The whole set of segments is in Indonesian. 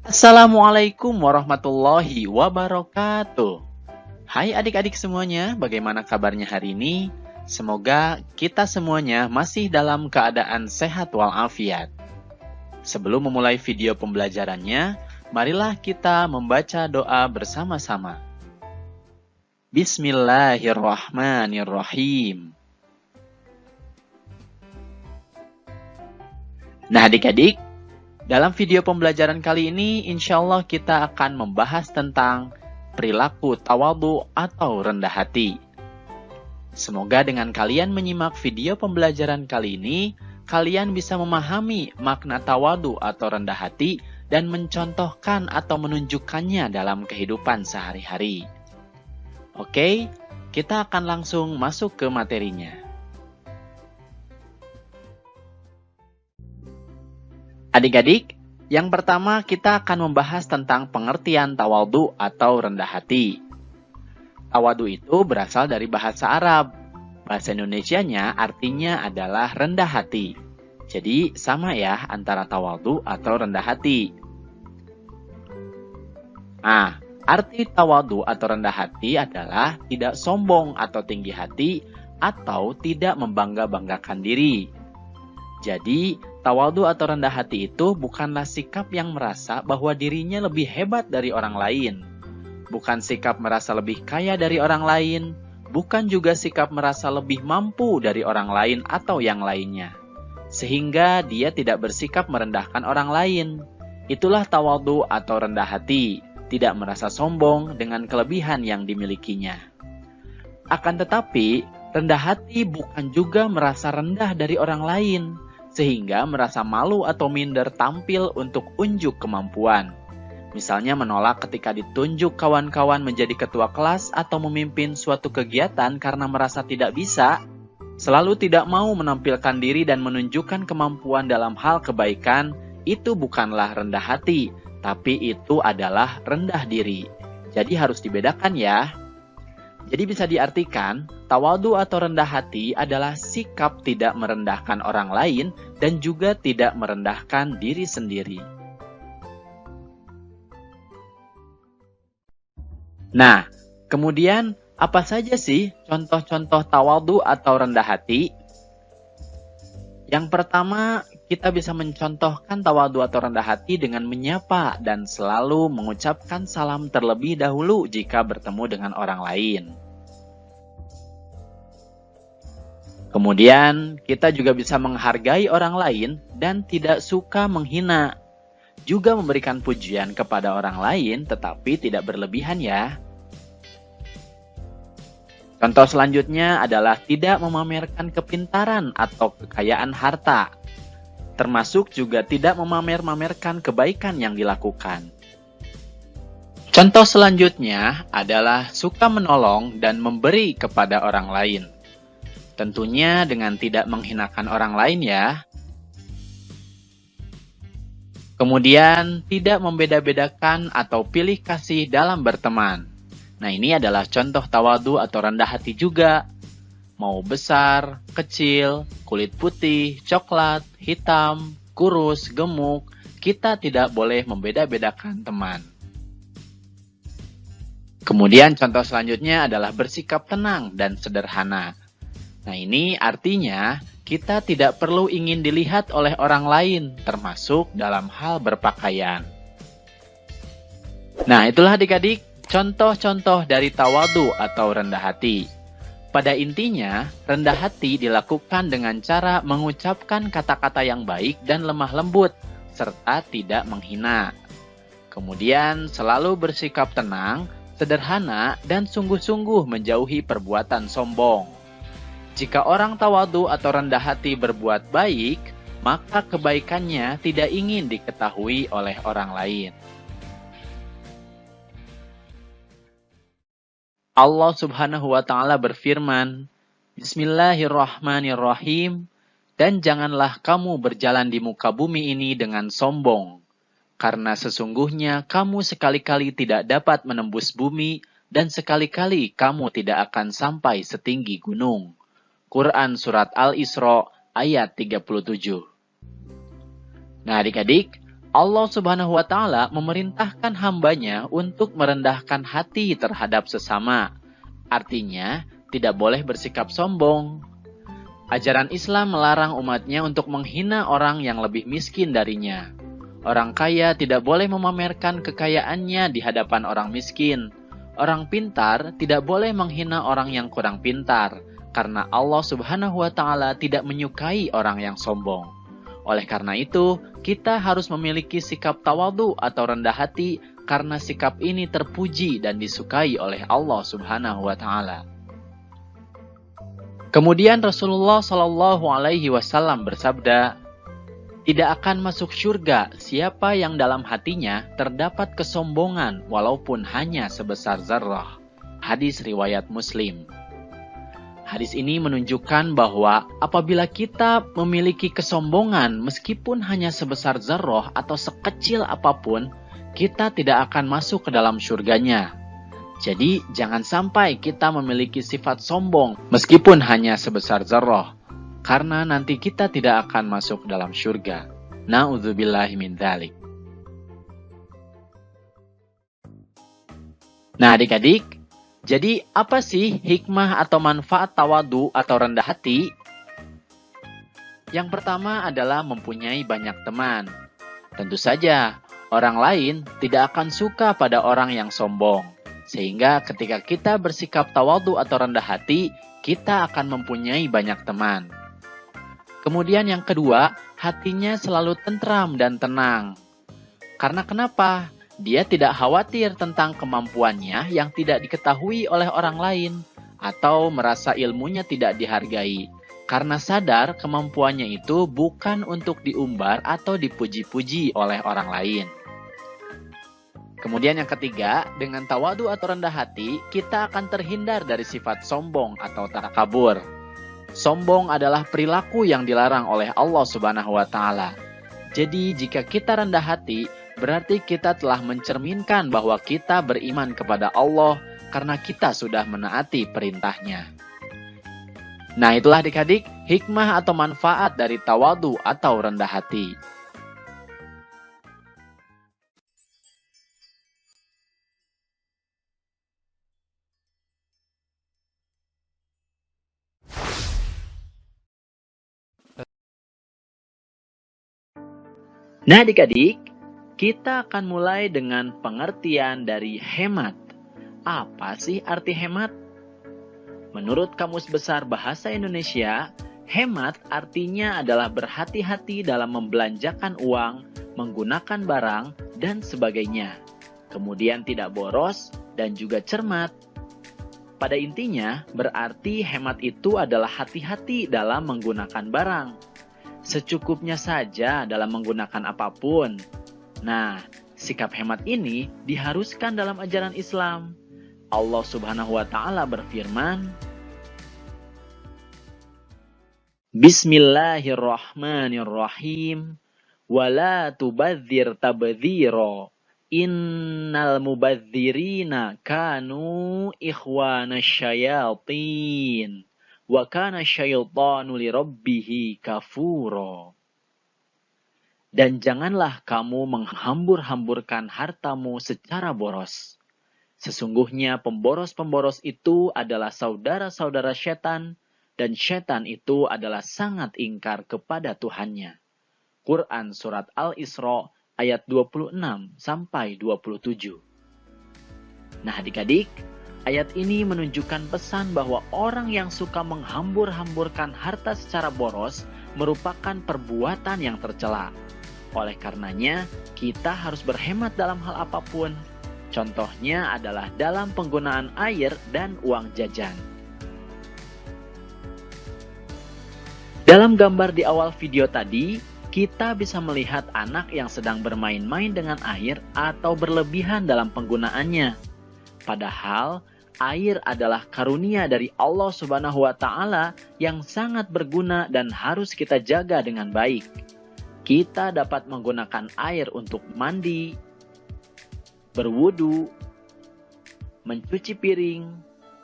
Assalamualaikum warahmatullahi wabarakatuh. Hai adik-adik semuanya, bagaimana kabarnya hari ini? Semoga kita semuanya masih dalam keadaan sehat walafiat. Sebelum memulai video pembelajarannya, marilah kita membaca doa bersama-sama. Bismillahirrahmanirrahim. Nah adik-adik, dalam video pembelajaran kali ini, insya Allah kita akan membahas tentang perilaku tawadhu atau rendah hati. Semoga dengan kalian menyimak video pembelajaran kali ini, kalian bisa memahami makna tawadhu atau rendah hati dan mencontohkan atau menunjukkannya dalam kehidupan sehari-hari. Oke, kita akan langsung masuk ke materinya. Adik-adik, yang pertama kita akan membahas tentang pengertian tawadhu atau rendah hati. Tawadhu itu berasal dari bahasa Arab. Bahasa Indonesianya artinya adalah rendah hati. Jadi sama ya antara tawadhu atau rendah hati. Nah, arti tawadhu atau rendah hati adalah tidak sombong atau tinggi hati atau tidak membangga-banggakan diri. Jadi, tawadhu atau rendah hati itu bukanlah sikap yang merasa bahwa dirinya lebih hebat dari orang lain. Bukan sikap merasa lebih kaya dari orang lain. Bukan juga sikap merasa lebih mampu dari orang lain atau yang lainnya. Sehingga dia tidak bersikap merendahkan orang lain. Itulah tawadhu atau rendah hati. Tidak merasa sombong dengan kelebihan yang dimilikinya. Akan tetapi, rendah hati bukan juga merasa rendah dari orang lain, sehingga merasa malu atau minder tampil untuk unjuk kemampuan. Misalnya menolak ketika ditunjuk kawan-kawan menjadi ketua kelas atau memimpin suatu kegiatan karena merasa tidak bisa, selalu tidak mau menampilkan diri dan menunjukkan kemampuan dalam hal kebaikan, itu bukanlah rendah hati, tapi itu adalah rendah diri. Jadi harus dibedakan ya. Jadi bisa diartikan, tawadhu atau rendah hati adalah sikap tidak merendahkan orang lain dan juga tidak merendahkan diri sendiri. Nah, kemudian apa saja sih contoh-contoh tawadhu atau rendah hati? Yang pertama, kita bisa mencontohkan tawadhu atau rendah hati dengan menyapa dan selalu mengucapkan salam terlebih dahulu jika bertemu dengan orang lain. Kemudian, kita juga bisa menghargai orang lain dan tidak suka menghina. Juga memberikan pujian kepada orang lain tetapi tidak berlebihan ya. Contoh selanjutnya adalah tidak memamerkan kepintaran atau kekayaan harta. Termasuk juga tidak memamer-mamerkan kebaikan yang dilakukan. Contoh selanjutnya adalah suka menolong dan memberi kepada orang lain. Tentunya dengan tidak menghinakan orang lain ya. Kemudian tidak membeda-bedakan atau pilih kasih dalam berteman. Nah ini adalah contoh tawadhu atau rendah hati juga. Mau besar, kecil, kulit putih, coklat, hitam, kurus, gemuk, kita tidak boleh membeda-bedakan teman. Kemudian contoh selanjutnya adalah bersikap tenang dan sederhana. Nah ini artinya kita tidak perlu ingin dilihat oleh orang lain, termasuk dalam hal berpakaian. Nah itulah adik-adik contoh-contoh dari tawadhu atau rendah hati. Pada intinya, rendah hati dilakukan dengan cara mengucapkan kata-kata yang baik dan lemah lembut, serta tidak menghina. Kemudian selalu bersikap tenang, sederhana, dan sungguh-sungguh menjauhi perbuatan sombong. Jika orang tawadhu atau rendah hati berbuat baik, maka kebaikannya tidak ingin diketahui oleh orang lain. Allah Subhanahu wa Ta'ala berfirman, Bismillahirrahmanirrahim, dan janganlah kamu berjalan di muka bumi ini dengan sombong, karena sesungguhnya kamu sekali-kali tidak dapat menembus bumi, dan sekali-kali kamu tidak akan sampai setinggi gunung. Quran Surat Al-Isra ayat 37. Nah adik-adik, Allah Subhanahu wa Ta'ala memerintahkan hambanya untuk merendahkan hati terhadap sesama. Artinya, tidak boleh bersikap sombong. Ajaran Islam melarang umatnya untuk menghina orang yang lebih miskin darinya. Orang kaya tidak boleh memamerkan kekayaannya di hadapan orang miskin. Orang pintar tidak boleh menghina orang yang kurang pintar, karena Allah Subhanahu wa Ta'ala tidak menyukai orang yang sombong. Oleh karena itu, kita harus memiliki sikap tawadhu atau rendah hati karena sikap ini terpuji dan disukai oleh Allah Subhanahu wa Ta'ala. Kemudian Rasulullah Shallallahu Alaihi Wasallam bersabda, "Tidak akan masuk surga siapa yang dalam hatinya terdapat kesombongan walaupun hanya sebesar zarrah." Hadis riwayat Muslim. Hadis ini menunjukkan bahwa apabila kita memiliki kesombongan meskipun hanya sebesar zarrah atau sekecil apapun, kita tidak akan masuk ke dalam surganya. Jadi jangan sampai kita memiliki sifat sombong meskipun hanya sebesar zarrah, karena nanti kita tidak akan masuk dalam surga. Na'udzubillahi min dzalik. Nah adik-adik, jadi apa sih hikmah atau manfaat tawadhu atau rendah hati? Yang pertama adalah mempunyai banyak teman. Tentu saja, orang lain tidak akan suka pada orang yang sombong. Sehingga ketika kita bersikap tawadhu atau rendah hati, kita akan mempunyai banyak teman. Kemudian yang kedua, hatinya selalu tentram dan tenang. Karena kenapa? Dia tidak khawatir tentang kemampuannya yang tidak diketahui oleh orang lain atau merasa ilmunya tidak dihargai karena sadar kemampuannya itu bukan untuk diumbar atau dipuji-puji oleh orang lain. Kemudian yang ketiga, dengan tawadhu atau rendah hati, kita akan terhindar dari sifat sombong atau takabur. Sombong adalah perilaku yang dilarang oleh Allah Subhanahu wa Ta'ala. Jadi jika kita rendah hati, berarti kita telah mencerminkan bahwa kita beriman kepada Allah karena kita sudah menaati perintahnya. Nah itulah adik-adik hikmah atau manfaat dari tawadhu atau rendah hati. Nah adik-adik, kita akan mulai dengan pengertian dari hemat. Apa sih arti hemat? Menurut Kamus Besar Bahasa Indonesia, hemat artinya adalah berhati-hati dalam membelanjakan uang, menggunakan barang, dan sebagainya. Kemudian tidak boros dan juga cermat. Pada intinya, berarti hemat itu adalah hati-hati dalam menggunakan barang. Secukupnya saja dalam menggunakan apapun. Nah, sikap hemat ini diharuskan dalam ajaran Islam. Allah Subhanahu wa Ta'ala berfirman, Bismillahirrahmanirrahim. Wala tubadzir tabdzira. Innal mubadzirina kanu ikhwana syayatin. Wa kana syaitanu lirabbihi kafura. Dan janganlah kamu menghambur-hamburkan hartamu secara boros. Sesungguhnya pemboros-pemboros itu adalah saudara-saudara setan, dan setan itu adalah sangat ingkar kepada Tuhannya. Quran Surat Al-Isra ayat 26-27. Nah adik-adik, ayat ini menunjukkan pesan bahwa orang yang suka menghambur-hamburkan harta secara boros merupakan perbuatan yang tercela. Oleh karenanya, kita harus berhemat dalam hal apapun. Contohnya adalah dalam penggunaan air dan uang jajan. Dalam gambar di awal video tadi, kita bisa melihat anak yang sedang bermain-main dengan air atau berlebihan dalam penggunaannya. Padahal, air adalah karunia dari Allah Subhanahu wa Ta'ala yang sangat berguna dan harus kita jaga dengan baik. Kita dapat menggunakan air untuk mandi, berwudu, mencuci piring,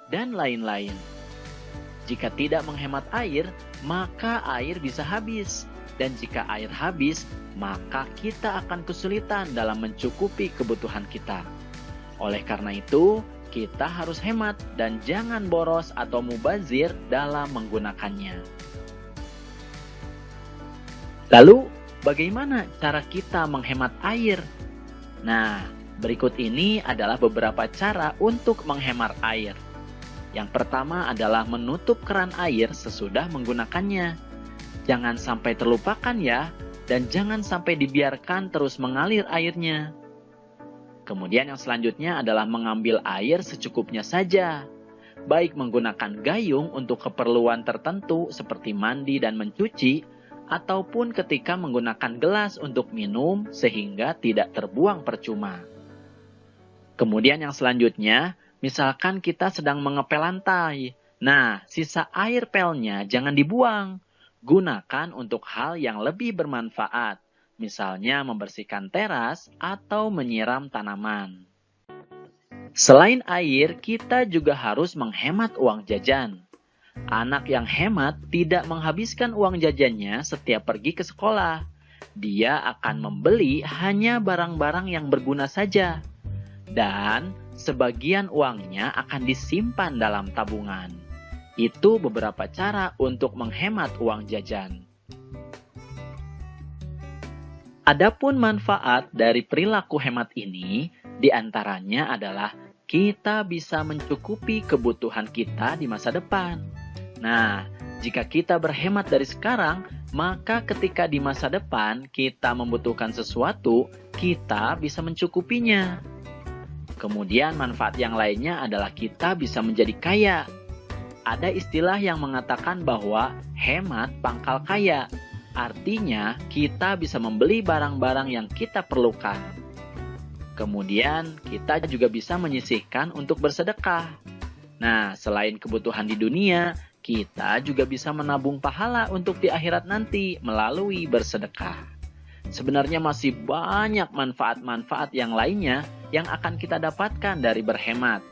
dan lain-lain. Jika tidak menghemat air, maka air bisa habis. Dan jika air habis, maka kita akan kesulitan dalam mencukupi kebutuhan kita. Oleh karena itu, kita harus hemat dan jangan boros atau mubazir dalam menggunakannya. Lalu, bagaimana cara kita menghemat air? Nah, berikut ini adalah beberapa cara untuk menghemat air. Yang pertama adalah menutup keran air sesudah menggunakannya. Jangan sampai terlupakan ya, dan jangan sampai dibiarkan terus mengalir airnya. Kemudian yang selanjutnya adalah mengambil air secukupnya saja. Baik menggunakan gayung untuk keperluan tertentu seperti mandi dan mencuci, ataupun ketika menggunakan gelas untuk minum sehingga tidak terbuang percuma. Kemudian yang selanjutnya, misalkan kita sedang mengepel lantai. Nah, sisa air pelnya jangan dibuang. Gunakan untuk hal yang lebih bermanfaat, misalnya membersihkan teras atau menyiram tanaman. Selain air, kita juga harus menghemat uang jajan. Anak yang hemat tidak menghabiskan uang jajannya setiap pergi ke sekolah. Dia akan membeli hanya barang-barang yang berguna saja. Dan sebagian uangnya akan disimpan dalam tabungan. Itu beberapa cara untuk menghemat uang jajan. Adapun manfaat dari perilaku hemat ini, diantaranya adalah kita bisa mencukupi kebutuhan kita di masa depan. Nah, jika kita berhemat dari sekarang, maka ketika di masa depan kita membutuhkan sesuatu, kita bisa mencukupinya. Kemudian manfaat yang lainnya adalah kita bisa menjadi kaya. Ada istilah yang mengatakan bahwa hemat pangkal kaya. Artinya, kita bisa membeli barang-barang yang kita perlukan. Kemudian, kita juga bisa menyisihkan untuk bersedekah. Nah, selain kebutuhan di dunia, kita juga bisa menabung pahala untuk di akhirat nanti melalui bersedekah. Sebenarnya masih banyak manfaat-manfaat yang lainnya yang akan kita dapatkan dari berhemat.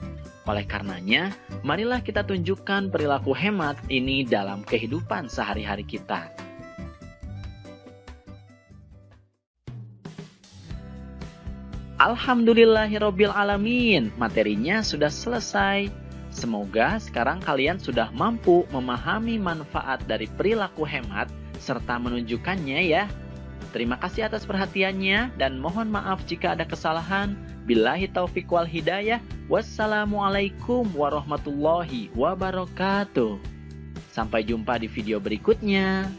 Oleh karenanya, marilah kita tunjukkan perilaku hemat ini dalam kehidupan sehari-hari kita. Alhamdulillahirabbil alamin, materinya sudah selesai. Semoga sekarang kalian sudah mampu memahami manfaat dari perilaku hemat serta menunjukkannya ya. Terima kasih atas perhatiannya dan mohon maaf jika ada kesalahan. Billahi taufiq wal hidayah. Wassalamualaikum warahmatullahi wabarakatuh. Sampai jumpa di video berikutnya.